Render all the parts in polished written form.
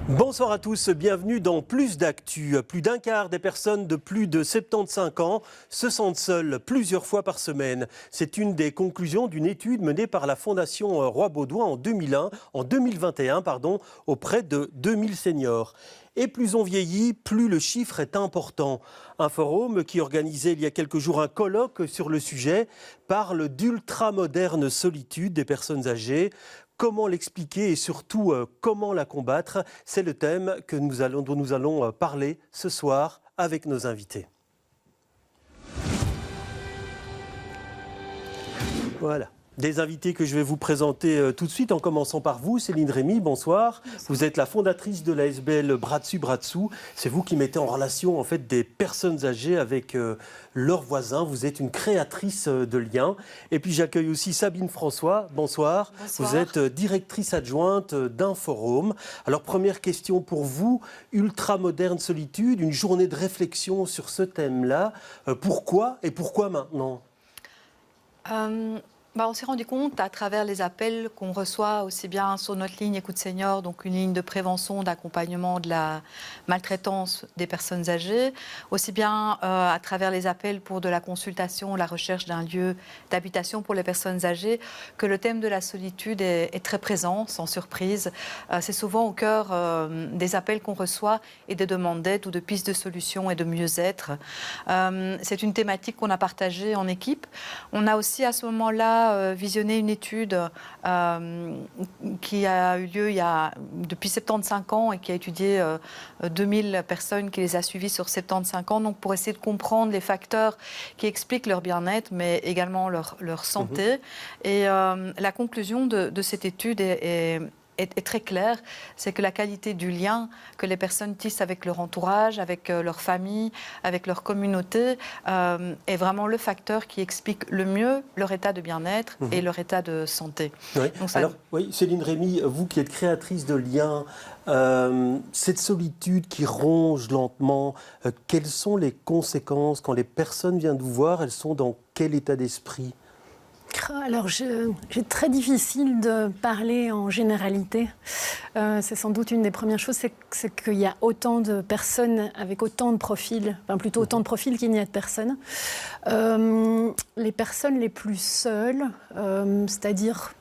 Bonsoir à tous, bienvenue dans Plus d'actu. Plus d'un quart des personnes de plus de 75 ans se sentent seules plusieurs fois par semaine. C'est une des conclusions d'une étude menée par la Fondation Roi-Baudouin en 2021 auprès de 2000 seniors. Et plus on vieillit, plus le chiffre est important. Un forum qui organisait il y a quelques jours un colloque sur le sujet parle d'ultra-moderne solitude des personnes âgées. Comment l'expliquer et surtout comment la combattre? C'est le thème dont nous allons parler ce soir avec nos invités. Voilà. Des invités que je vais vous présenter tout de suite, en commençant par vous, Céline Rémy, bonsoir. Vous êtes la fondatrice de l'ASBL Bras Dessus, Bras Dessous. C'est vous qui mettez en relation en fait, des personnes âgées avec leurs voisins. Vous êtes une créatrice de liens. Et puis j'accueille aussi Sabine François, bonsoir. Bonsoir. Vous êtes directrice adjointe d'Inforum. Alors première question pour vous, ultra-moderne solitude, une journée de réflexion sur ce thème-là. Pourquoi et pourquoi maintenant ? On s'est rendu compte à travers les appels qu'on reçoit aussi bien sur notre ligne Écoute Senior, donc une ligne de prévention, d'accompagnement de la maltraitance des personnes âgées, aussi bien à travers les appels pour de la consultation, la recherche d'un lieu d'habitation pour les personnes âgées, que le thème de la solitude est très présent, sans surprise. C'est souvent au cœur des appels qu'on reçoit et des demandes d'aide ou de pistes de solutions et de mieux-être. C'est une thématique qu'on a partagée en équipe. On a aussi à ce moment-là visionné une étude qui a eu lieu depuis 75 ans et qui a étudié 2000 personnes qui les a suivies sur 75 ans, donc pour essayer de comprendre les facteurs qui expliquent leur bien-être, mais également leur santé. Et la conclusion de cette étude est très clair, c'est que la qualité du lien que les personnes tissent avec leur entourage, avec leur famille, avec leur communauté, est vraiment le facteur qui explique le mieux leur état de bien-être et leur état de santé. Oui. Donc ça... Alors, oui, Céline Rémy, vous qui êtes créatrice de liens, cette solitude qui ronge lentement, quelles sont les conséquences quand les personnes viennent vous voir? Elles sont dans quel état d'esprit? Alors, c'est très difficile de parler en généralité. C'est sans doute une des premières choses, c'est qu'il y a autant de personnes avec autant de profils, enfin plutôt autant de profils qu'il n'y a de personnes. Les personnes les plus seules, c'est-à-dire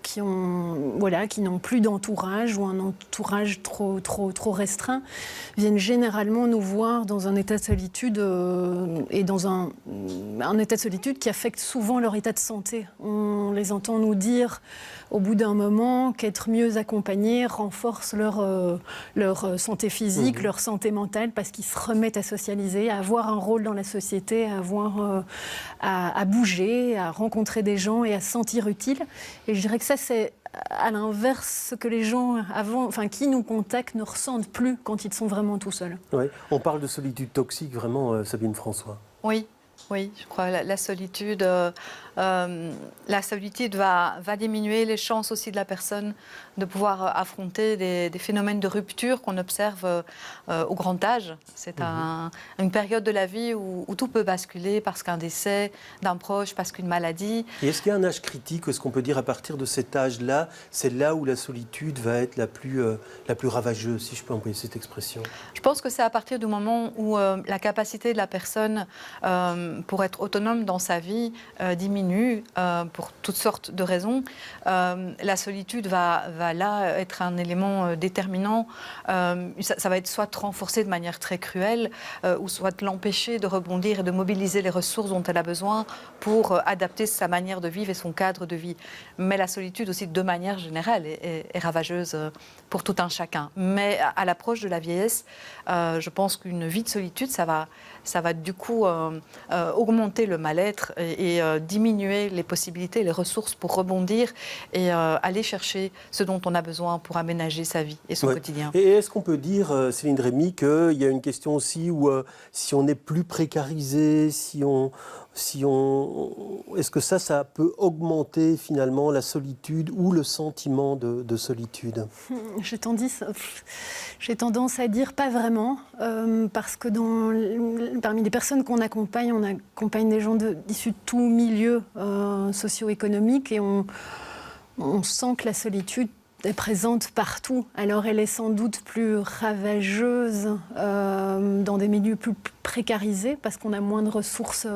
qui n'ont plus d'entourage ou un entourage trop restreint, viennent généralement nous voir dans un état de solitude et dans un état de solitude qui affecte souvent leur état de santé. On les entend nous dire au bout d'un moment qu'être mieux accompagnés renforce leur santé physique, leur santé mentale, parce qu'ils se remettent à socialiser, à avoir un rôle dans la société, à bouger, à rencontrer des gens et à se sentir utile. Et je dirais que ça, c'est à l'inverse ce que les gens qui nous contactent ne ressentent plus quand ils sont vraiment tout seuls. Oui. On parle de solitude toxique, vraiment, Sabine François. Oui, je crois que la solitude va diminuer les chances aussi de la personne de pouvoir affronter des phénomènes de rupture qu'on observe au grand âge. C'est une période de la vie où tout peut basculer parce qu'un décès d'un proche, parce qu'une maladie. Et est-ce qu'il y a un âge critique? Est-ce qu'on peut dire à partir de cet âge-là, c'est là où la solitude va être la plus ravageuse, si je peux employer cette expression? Je pense que c'est à partir du moment où la capacité de la personne pour être autonome dans sa vie diminue pour toutes sortes de raisons. La solitude va là être un élément déterminant. Ça va être soit renforcé de manière très cruelle ou soit l'empêcher de rebondir et de mobiliser les ressources dont elle a besoin pour adapter sa manière de vivre et son cadre de vie. Mais la solitude aussi, de manière générale, est ravageuse pour tout un chacun. Mais à l'approche de la vieillesse, je pense qu'une vie de solitude, ça va du coup augmenter le mal-être et diminuer les possibilités, les ressources pour rebondir et aller chercher ce dont on a besoin pour aménager sa vie et son quotidien. Et est-ce qu'on peut dire, Céline Rémy, qu'il y a une question aussi où si on est plus précarisé, est-ce que ça peut augmenter finalement la solitude ou le sentiment de solitude? J'ai tendance à dire pas vraiment, parce que parmi les personnes qu'on accompagne, on accompagne des gens issus de tout milieu socio-économique et on sent que la solitude est présente partout. Alors elle est sans doute plus ravageuse dans des milieux plus précarisés parce qu'on a moins de ressources.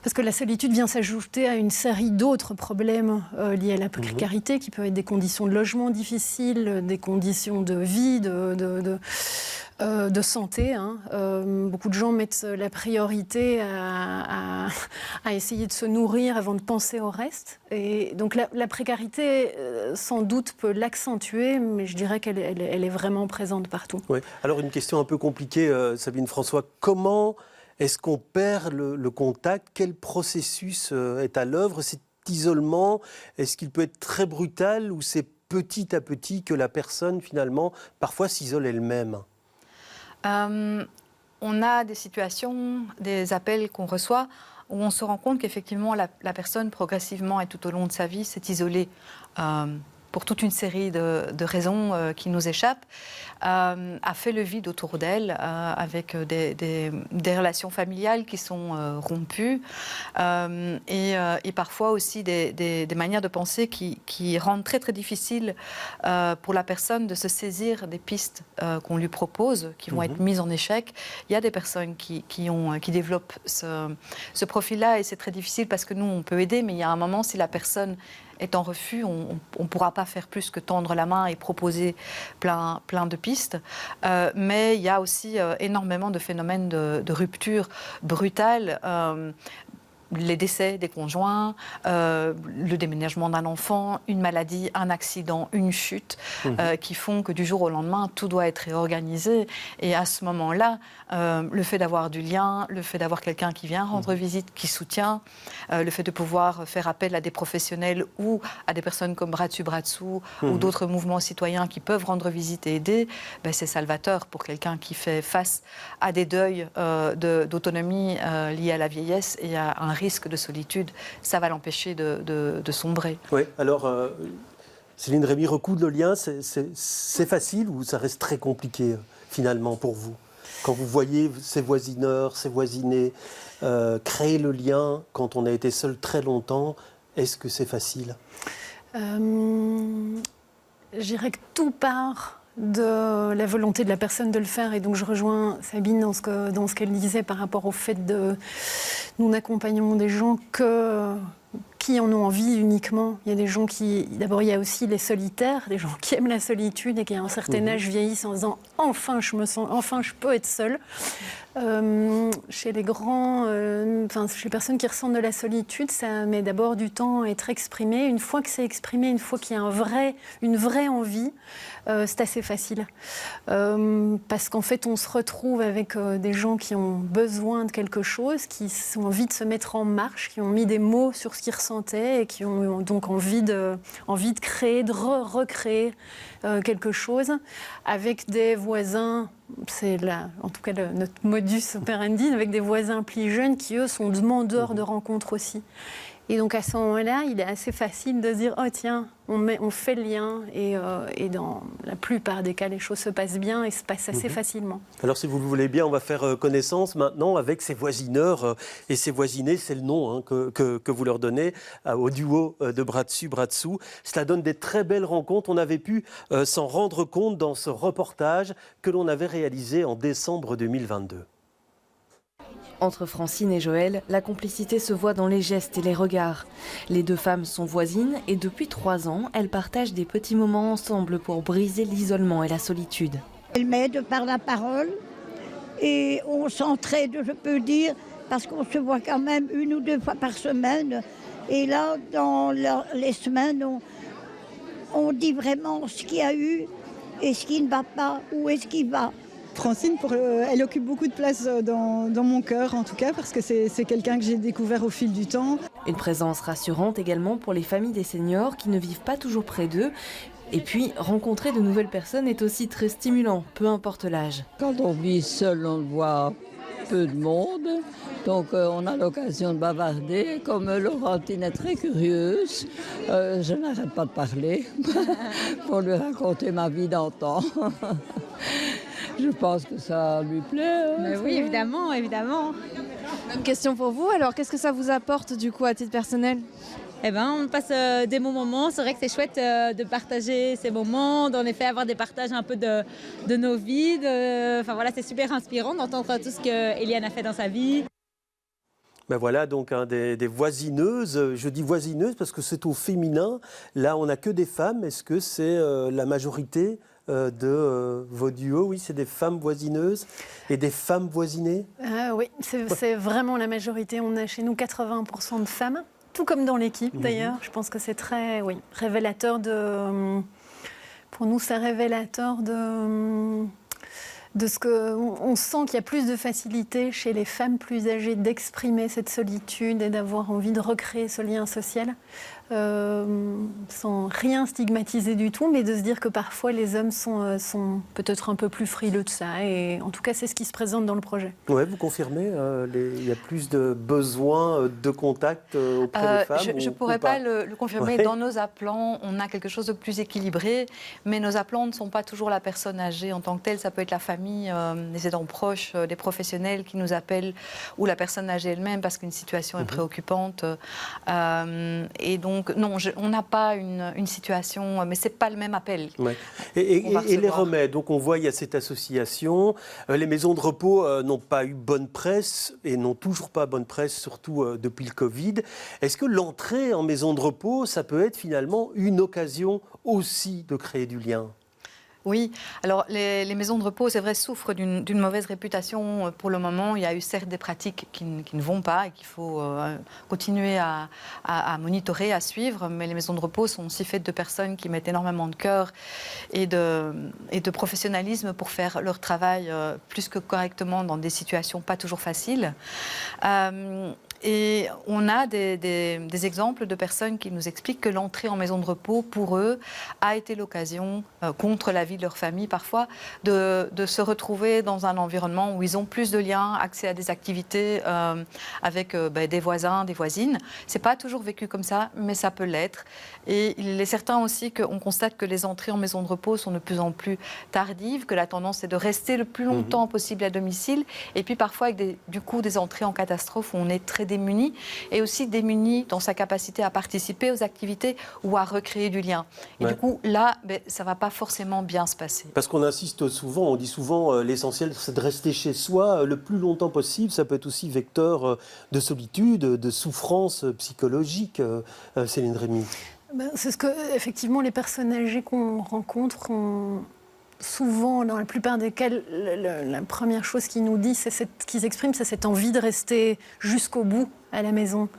Parce que la solitude vient s'ajouter à une série d'autres problèmes liés à la précarité, qui peuvent être des conditions de logement difficiles, des conditions de vie, de santé. Beaucoup de gens mettent la priorité à essayer de se nourrir avant de penser au reste. Et donc la précarité, sans doute, peut l'accentuer, mais je dirais qu'elle est vraiment présente partout. Oui. Alors une question un peu compliquée, Sabine François. Comment est-ce qu'on perd le contact? Quel processus est à l'œuvre? Cet isolement, est-ce qu'il peut être très brutal ou c'est petit à petit que la personne, finalement, parfois s'isole elle-même? On a des situations, des appels qu'on reçoit où on se rend compte qu'effectivement la personne progressivement et tout au long de sa vie s'est isolée pour toute une série de raisons qui nous échappent, a fait le vide autour d'elle avec des relations familiales qui sont rompues et parfois aussi des manières de penser qui rendent très très difficile pour la personne de se saisir des pistes qu'on lui propose, qui vont être mises en échec. Il y a des personnes qui développent ce profil-là et c'est très difficile parce que nous on peut aider, mais il y a un moment, si la personne est en refus, on ne pourra pas faire plus que tendre la main et proposer plein de pistes. Mais il y a aussi énormément de phénomènes de rupture brutale. Les décès des conjoints, le déménagement d'un enfant, une maladie, un accident, une chute, qui font que du jour au lendemain, tout doit être réorganisé. Et à ce moment-là, le fait d'avoir du lien, le fait d'avoir quelqu'un qui vient rendre visite, qui soutient, le fait de pouvoir faire appel à des professionnels ou à des personnes comme Bras Dessus Bras Dessous ou d'autres mouvements citoyens qui peuvent rendre visite et aider, ben c'est salvateur pour quelqu'un qui fait face à des deuils d'autonomie liés à la vieillesse et à un risque de solitude. Ça va l'empêcher de sombrer. Oui, alors Céline Rémy, recoudre le lien, c'est facile ou ça reste très compliqué finalement pour vous? Quand vous voyez ces voisineurs, ces voisinés créer le lien quand on a été seul très longtemps, est-ce que c'est facile? Je dirais que tout part de la volonté de la personne de le faire. Et donc je rejoins Sabine dans ce qu'elle disait par rapport au fait de... Nous n'accompagnons des gens qui en ont envie uniquement. Il y a des gens qui... D'abord, il y a aussi les solitaires, des gens qui aiment la solitude et qui, à un certain âge, vieillissent en disant « enfin, je peux être seule ». Chez les grands, chez les personnes qui ressentent de la solitude, ça met d'abord du temps à être exprimé. Une fois que c'est exprimé, une fois qu'il y a une vraie envie, c'est assez facile. Parce qu'en fait, on se retrouve avec des gens qui ont besoin de quelque chose, qui ont envie de se mettre en marche, qui ont mis des mots sur ce qu'ils ressentaient et qui ont donc envie de créer, de recréer quelque chose avec des voisins. C'est en tout cas notre modus operandi, avec des voisins plus jeunes qui, eux, sont demandeurs de rencontres aussi. Et donc à ce moment-là, il est assez facile de se dire « Oh tiens, on fait le lien » et dans la plupart des cas, les choses se passent bien et se passent assez facilement. Alors si vous le voulez bien, on va faire connaissance maintenant avec ces voisineurs et ces voisinés, c'est le nom que vous leur donnez au duo de Bras Dessus Bras Dessous. Cela donne des très belles rencontres. On avait pu s'en rendre compte dans ce reportage que l'on avait réalisé en décembre 2022. Entre Francine et Joël, la complicité se voit dans les gestes et les regards. Les deux femmes sont voisines et depuis 3 ans, elles partagent des petits moments ensemble pour briser l'isolement et la solitude. Elle m'aide par la parole et on s'entraide, je peux dire, parce qu'on se voit quand même 1 ou 2 fois par semaine. Et là, dans les semaines, on dit vraiment ce qu'il y a eu et ce qui ne va pas, où est-ce qui va. Francine, elle occupe beaucoup de place dans mon cœur, en tout cas, parce que c'est quelqu'un que j'ai découvert au fil du temps. Une présence rassurante également pour les familles des seniors qui ne vivent pas toujours près d'eux. Et puis, rencontrer de nouvelles personnes est aussi très stimulant, peu importe l'âge. Quand on vit seul, on voit peu de monde, donc on a l'occasion de bavarder. Comme Laurentine est très curieuse, je n'arrête pas de parler pour lui raconter ma vie d'antan. Je pense que ça lui plaît. Mais oui, évidemment, évidemment. Même question pour vous, alors qu'est-ce que ça vous apporte du coup à titre personnel ? on passe des bons moments. C'est vrai que c'est chouette de partager ces moments, en effet avoir des partages un peu de nos vies. C'est super inspirant d'entendre tout ce que Eliane a fait dans sa vie. Ben voilà donc des voisineuses. Je dis voisineuses parce que c'est au féminin. Là, on n'a que des femmes. Est-ce que c'est la majorité de vos duos? Oui, c'est des femmes voisineuses et des femmes voisinées? Oui, c'est vraiment la majorité. On a chez nous 80% de femmes, tout comme dans l'équipe d'ailleurs. Je pense que c'est très révélateur de... Pour nous, c'est révélateur de ce que on sent qu'il y a plus de facilité chez les femmes plus âgées d'exprimer cette solitude et d'avoir envie de recréer ce lien social sans rien stigmatiser du tout, mais de se dire que parfois les hommes sont peut-être un peu plus frileux de ça. Et en tout cas, c'est ce qui se présente dans le projet. Oui, vous confirmez, il y a plus de besoin de contact auprès des femmes? Je ne pourrais pas le confirmer. Ouais. Dans nos appelants, on a quelque chose de plus équilibré, mais nos appelants ne sont pas toujours la personne âgée en tant que telle. Ça peut être la famille, les aidants proches, des professionnels qui nous appellent, ou la personne âgée elle-même parce qu'une situation est préoccupante. Et donc, non, on n'a pas une situation, mais ce n'est pas le même appel. Ouais. Et les remèdes, donc on voit, il y a cette association. Les maisons de repos n'ont pas eu bonne presse et n'ont toujours pas bonne presse, surtout depuis le Covid. Est-ce que l'entrée en maison de repos, ça peut être finalement une occasion aussi de créer du lien ? Oui, alors les maisons de repos, c'est vrai, souffrent d'une mauvaise réputation pour le moment. Il y a eu certes des pratiques qui ne vont pas et qu'il faut continuer à monitorer, à suivre, mais les maisons de repos sont aussi faites de personnes qui mettent énormément de cœur et de professionnalisme pour faire leur travail plus que correctement dans des situations pas toujours faciles. Et on a des exemples de personnes qui nous expliquent que l'entrée en maison de repos, pour eux, a été l'occasion, contre l'avis de leur famille parfois, de se retrouver dans un environnement où ils ont plus de liens, accès à des activités avec des voisins, des voisines. Ce n'est pas toujours vécu comme ça, mais ça peut l'être. Et il est certain aussi qu'on constate que les entrées en maison de repos sont de plus en plus tardives, que la tendance est de rester le plus longtemps possible à domicile, et puis parfois avec du coup des entrées en catastrophe où on est très démunis, et aussi démunis dans sa capacité à participer aux activités ou à recréer du lien. Et du coup, là, ça ne va pas forcément bien se passer. Parce qu'on insiste souvent, on dit souvent l'essentiel, c'est de rester chez soi le plus longtemps possible. Ça peut être aussi vecteur de solitude, de souffrance psychologique. Céline Rémy. C'est ce que, effectivement, les personnes âgées qu'on rencontre ont... Souvent, dans la plupart des cas, la première chose qu'ils nous disent, qu'ils expriment, c'est cette envie de rester jusqu'au bout à la maison,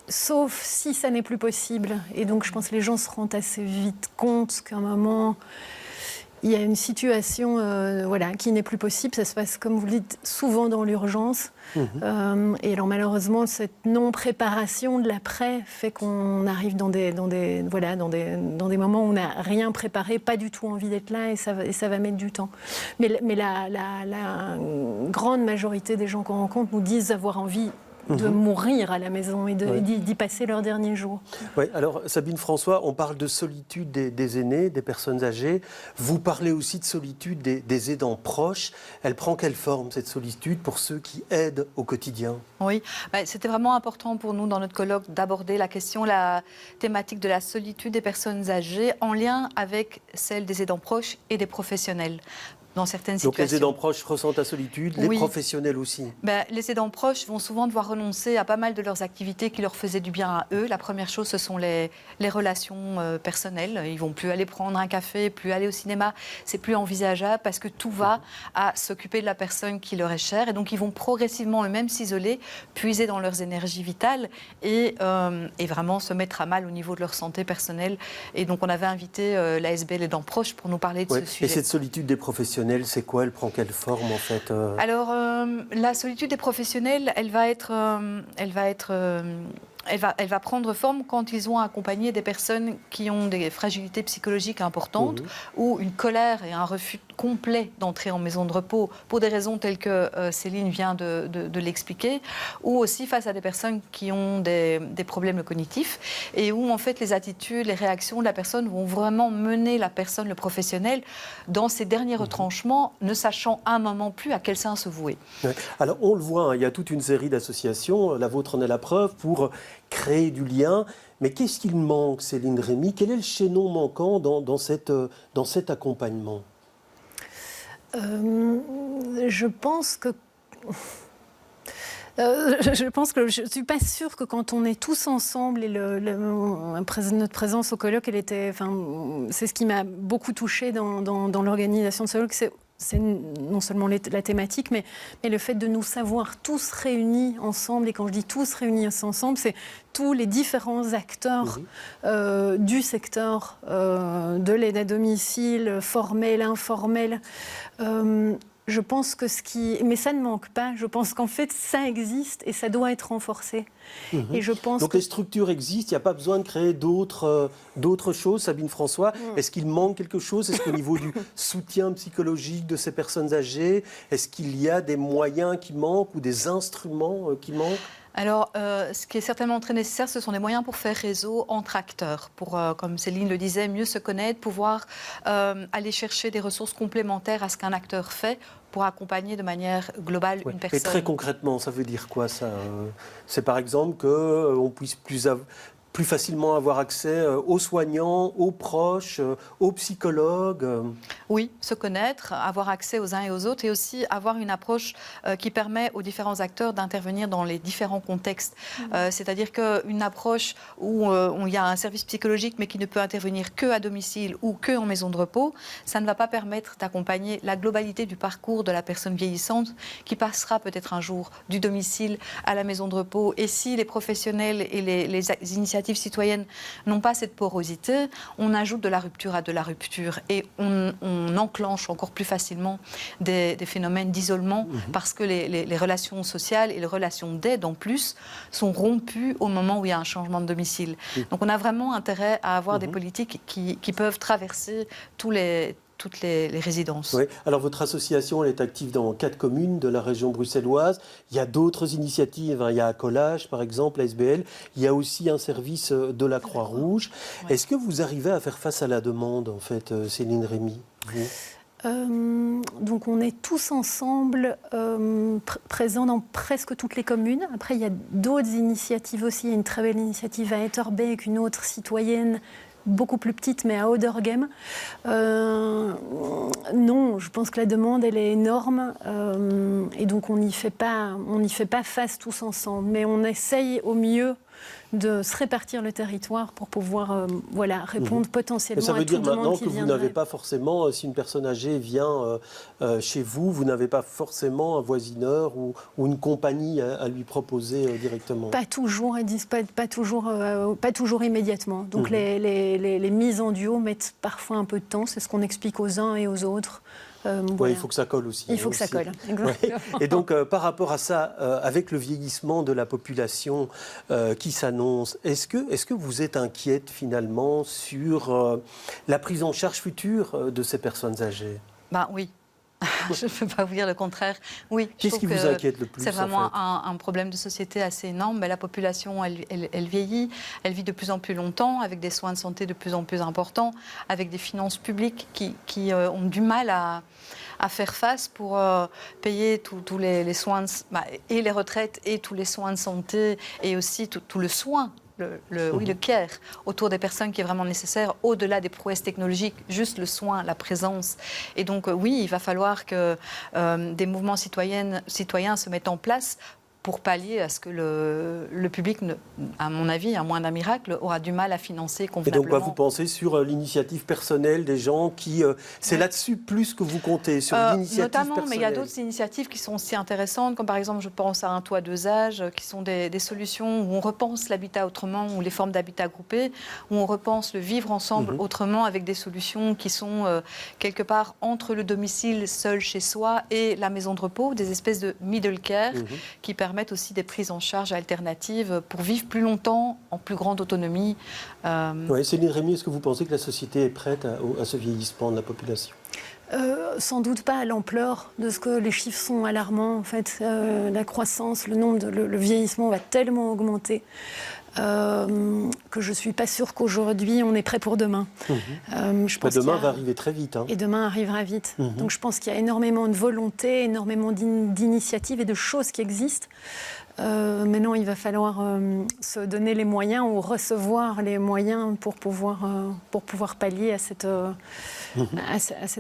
sauf si ça n'est plus possible. Et donc, je pense que les gens se rendent assez vite compte qu'à un moment, il y a une situation qui n'est plus possible. Ça se passe, comme vous le dites, souvent dans l'urgence. Et alors, malheureusement, cette non-préparation de l'après fait qu'on arrive dans des moments où on n'a rien préparé, pas du tout envie d'être là, et ça va mettre du temps. Mais la grande majorité des gens qu'on rencontre nous disent avoir envie de mourir à la maison et d'y passer leurs derniers jours. Oui, alors Sabine François, on parle de solitude des aînés, des personnes âgées. Vous parlez aussi de solitude des aidants proches. Elle prend quelle forme, cette solitude, pour ceux qui aident au quotidien ? Oui, c'était vraiment important pour nous dans notre colloque d'aborder la thématique de la solitude des personnes âgées en lien avec celle des aidants proches et des professionnels. Dans certaines situations. Donc les aidants proches ressentent la solitude, les professionnels aussi. Les aidants proches vont souvent devoir renoncer à pas mal de leurs activités qui leur faisaient du bien à eux. La première chose, ce sont les relations personnelles. Ils vont plus aller prendre un café, plus aller au cinéma. C'est plus envisageable parce que tout va à s'occuper de la personne qui leur est chère. Et donc ils vont progressivement eux-mêmes s'isoler, puiser dans leurs énergies vitales et vraiment se mettre à mal au niveau de leur santé personnelle. Et donc on avait invité l'ASBL Aidants Proches pour nous parler de ce sujet. Et cette solitude des professionnels, c'est quoi ? Elle prend quelle forme en fait ? Alors, la solitude des professionnels, elle va prendre forme quand ils ont accompagné des personnes qui ont des fragilités psychologiques importantes ou une colère et un refus complet d'entrer en maison de repos pour des raisons telles que Céline vient de l'expliquer, ou aussi face à des personnes qui ont des problèmes cognitifs et où en fait les attitudes, les réactions de la personne vont vraiment mener la personne, le professionnel, dans ses derniers retranchements, ne sachant à un moment plus à quel sein se vouer. Ouais. Alors on le voit, il y a toute une série d'associations, la vôtre en est la preuve, pour créer du lien. Mais qu'est-ce qu'il manque, Céline Rémy? Quel est le chaînon manquant dans cet accompagnement? Je pense que je ne suis pas sûre que quand on est tous ensemble, et notre présence au colloque, c'est ce qui m'a beaucoup touchée dans l'organisation de ce colloque, c'est non seulement la thématique, mais le fait de nous savoir tous réunis ensemble. Et quand je dis tous réunis ensemble, c'est tous les différents acteurs du secteur de l'aide à domicile, formel, informel. Je pense que mais ça ne manque pas. Je pense qu'en fait, ça existe et ça doit être renforcé. Et je pense Donc les structures existent, il n'y a pas besoin de créer d'autres choses. Sabine François, est-ce qu'il manque quelque chose? Est-ce qu'au niveau du soutien psychologique de ces personnes âgées, est-ce qu'il y a des moyens qui manquent ou des instruments qui manquent? Alors, ce qui est certainement très nécessaire, ce sont des moyens pour faire réseau entre acteurs, pour, comme Céline le disait, mieux se connaître, pouvoir aller chercher des ressources complémentaires à ce qu'un acteur fait pour accompagner de manière globale une personne. Et très concrètement, ça veut dire quoi ça? C'est par exemple qu'on puisse plus facilement avoir accès aux soignants, aux proches, aux psychologues. Oui, se connaître, avoir accès aux uns et aux autres et aussi avoir une approche qui permet aux différents acteurs d'intervenir dans les différents contextes. C'est-à-dire qu'une approche où il y a un service psychologique mais qui ne peut intervenir que à domicile ou que en maison de repos, ça ne va pas permettre d'accompagner la globalité du parcours de la personne vieillissante qui passera peut-être un jour du domicile à la maison de repos. Et si les professionnels et les initiatives citoyennes n'ont pas cette porosité, on ajoute de la rupture à de la rupture et on enclenche encore plus facilement des phénomènes d'isolement parce que les relations sociales et les relations d'aide en plus sont rompues au moment où il y a un changement de domicile. Donc on a vraiment intérêt à avoir des politiques qui peuvent traverser toutes les résidences. Oui. Alors votre association elle est active dans 4 communes de la région bruxelloise. Il y a d'autres initiatives. Il y a Accolage, par exemple, la SBL. Il y a aussi un service de la Croix-Rouge. Ouais. Est-ce que vous arrivez à faire face à la demande, en fait, Céline Rémy, vous? Donc on est tous ensemble présents dans presque toutes les communes. Après, il y a d'autres initiatives aussi. Il y a une très belle initiative à Etterbeek, une autre citoyenne beaucoup plus petite, mais à Oudergem. Non, je pense que la demande, elle est énorme. Et donc, on n'y fait pas face tous ensemble. Mais on essaye au mieux de se répartir le territoire pour pouvoir répondre potentiellement à toute demande qui viendrait. Ça veut dire maintenant que vous n'avez pas forcément, si une personne âgée vient chez vous, vous n'avez pas forcément un voisineur ou une compagnie à lui proposer directement? Pas toujours, ils disent pas toujours immédiatement. Donc les mises en duo mettent parfois un peu de temps, c'est ce qu'on explique aux uns et aux autres. Il faut que ça colle aussi. Il faut que ça colle, exactement. Ouais. Et donc, par rapport à ça, avec le vieillissement de la population qui s'annonce, est-ce que vous êtes inquiète finalement sur la prise en charge future de ces personnes âgées? Oui. Je ne peux pas vous dire le contraire. Oui, qu'est-ce qui vous inquiète le plus? C'est vraiment un problème de société assez énorme. Mais la population, elle vieillit, elle vit de plus en plus longtemps, avec des soins de santé de plus en plus importants, avec des finances publiques qui ont du mal à faire face pour payer tous les soins, et les retraites, et tous les soins de santé, et aussi tout le soin. Le care autour des personnes qui est vraiment nécessaire, au-delà des prouesses technologiques, juste le soin, la présence. Et donc, oui, il va falloir que des mouvements citoyens se mettent en place pour pallier à ce que le public, à mon avis, à moins d'un miracle, aura du mal à financer convenablement. Et donc, vous pensez sur l'initiative personnelle des gens qui... c'est là-dessus plus que vous comptez, sur l'initiative notamment, personnelle. Mais il y a d'autres initiatives qui sont aussi intéressantes, comme par exemple, je pense à un toit 2 âges, qui sont des solutions où on repense l'habitat autrement, ou les formes d'habitat groupé, où on repense le vivre ensemble autrement, avec des solutions qui sont quelque part entre le domicile seul chez soi et la maison de repos, des espèces de middle care qui permettent aussi des prises en charge alternatives pour vivre plus longtemps, en plus grande autonomie. Céline Rémy, est-ce que vous pensez que la société est prête à ce vieillissement de la population? Sans doute pas à l'ampleur de ce que les chiffres sont alarmants. En fait, la croissance, le vieillissement va tellement augmenter que je ne suis pas sûre qu'aujourd'hui on est prêt pour demain. Je pense demain va arriver très vite. Et demain arrivera vite. Donc je pense qu'il y a énormément de volonté, énormément d'initiatives et de choses qui existent. Maintenant, il va falloir se donner les moyens ou recevoir les moyens pour pouvoir pallier à cette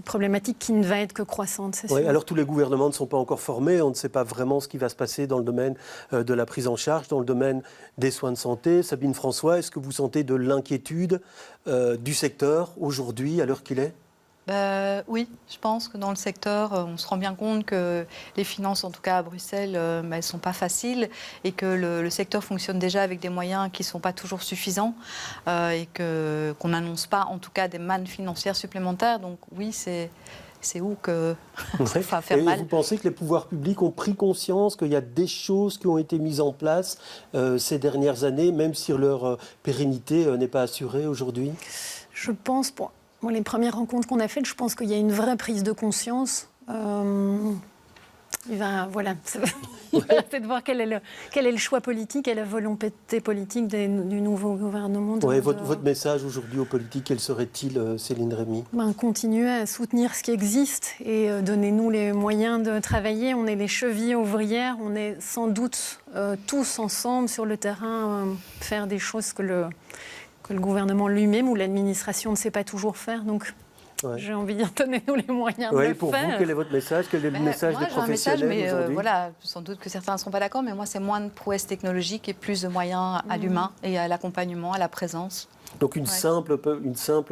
problématique qui ne va être que croissante. C'est Oui, sûr. alors tous les gouvernements ne sont pas encore formés, on ne sait pas vraiment ce qui va se passer dans le domaine de la prise en charge, dans le domaine des soins de santé. Sabine François, est-ce que vous sentez de l'inquiétude du secteur aujourd'hui, à l'heure qu'il est ? Oui, je pense que dans le secteur, on se rend bien compte que les finances, en tout cas à Bruxelles, elles ne sont pas faciles et que le secteur fonctionne déjà avec des moyens qui ne sont pas toujours suffisants et qu'on n'annonce pas, en tout cas, des mannes financières supplémentaires. Donc oui, c'est où que ça va faire mal. Et vous pensez que les pouvoirs publics ont pris conscience qu'il y a des choses qui ont été mises en place ces dernières années, même si leur pérennité n'est pas assurée aujourd'hui ? Je pense, Bon, les premières rencontres qu'on a faites, je pense qu'il y a une vraie prise de conscience. Voilà, c'est de voir quel est le choix politique et la volonté politique du nouveau gouvernement. Votre message aujourd'hui aux politiques, quel serait-il, Céline Rémy ? Continuer à soutenir ce qui existe et donnez-nous les moyens de travailler. On est les chevilles ouvrières, on est sans doute tous ensemble sur le terrain faire des choses que le gouvernement lui-même ou l'administration ne sait pas toujours faire. Donc, j'ai envie de dire, donnez-nous les moyens de le pour faire. Vous, quel est votre message ? Quel est le message des professionnels aujourd'hui ? Voilà, sans doute que certains ne sont pas d'accord, mais moi, c'est moins de prouesses technologiques et plus de moyens à l'humain et à l'accompagnement, à la présence. Donc une simple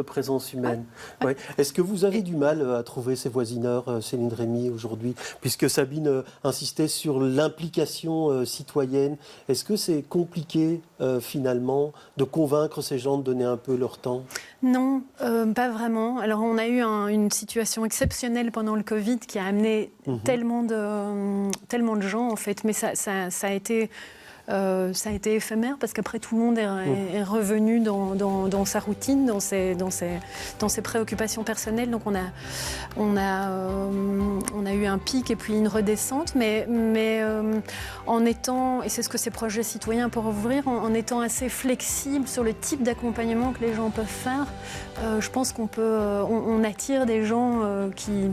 présence humaine. Ouais. Est-ce que vous avez du mal à trouver ces voisineurs, Céline Rémy, aujourd'hui ? Puisque Sabine insistait sur l'implication citoyenne, est-ce que c'est compliqué, finalement, de convaincre ces gens de donner un peu leur temps ? Non, pas vraiment. Alors on a eu une situation exceptionnelle pendant le Covid qui a amené tellement de gens, en fait, mais ça a été... ça a été éphémère parce qu'après tout le monde est revenu dans sa routine, dans ses préoccupations personnelles. Donc on a eu un pic et puis une redescente, mais en étant, et c'est ce que ces projets citoyens peuvent ouvrir, en étant assez flexible sur le type d'accompagnement que les gens peuvent faire, je pense on attire des gens qui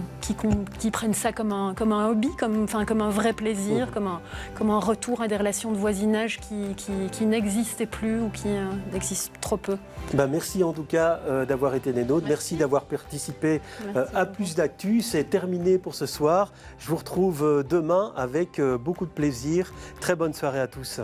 prennent ça comme un hobby, comme un vrai plaisir, comme un retour à des relations de voisinage qui n'existaient plus ou qui existent trop peu. Merci en tout cas d'avoir été des nôtres. Merci d'avoir participé à Plus d'Actu. C'est terminé pour ce soir. Je vous retrouve demain avec beaucoup de plaisir. Très bonne soirée à tous.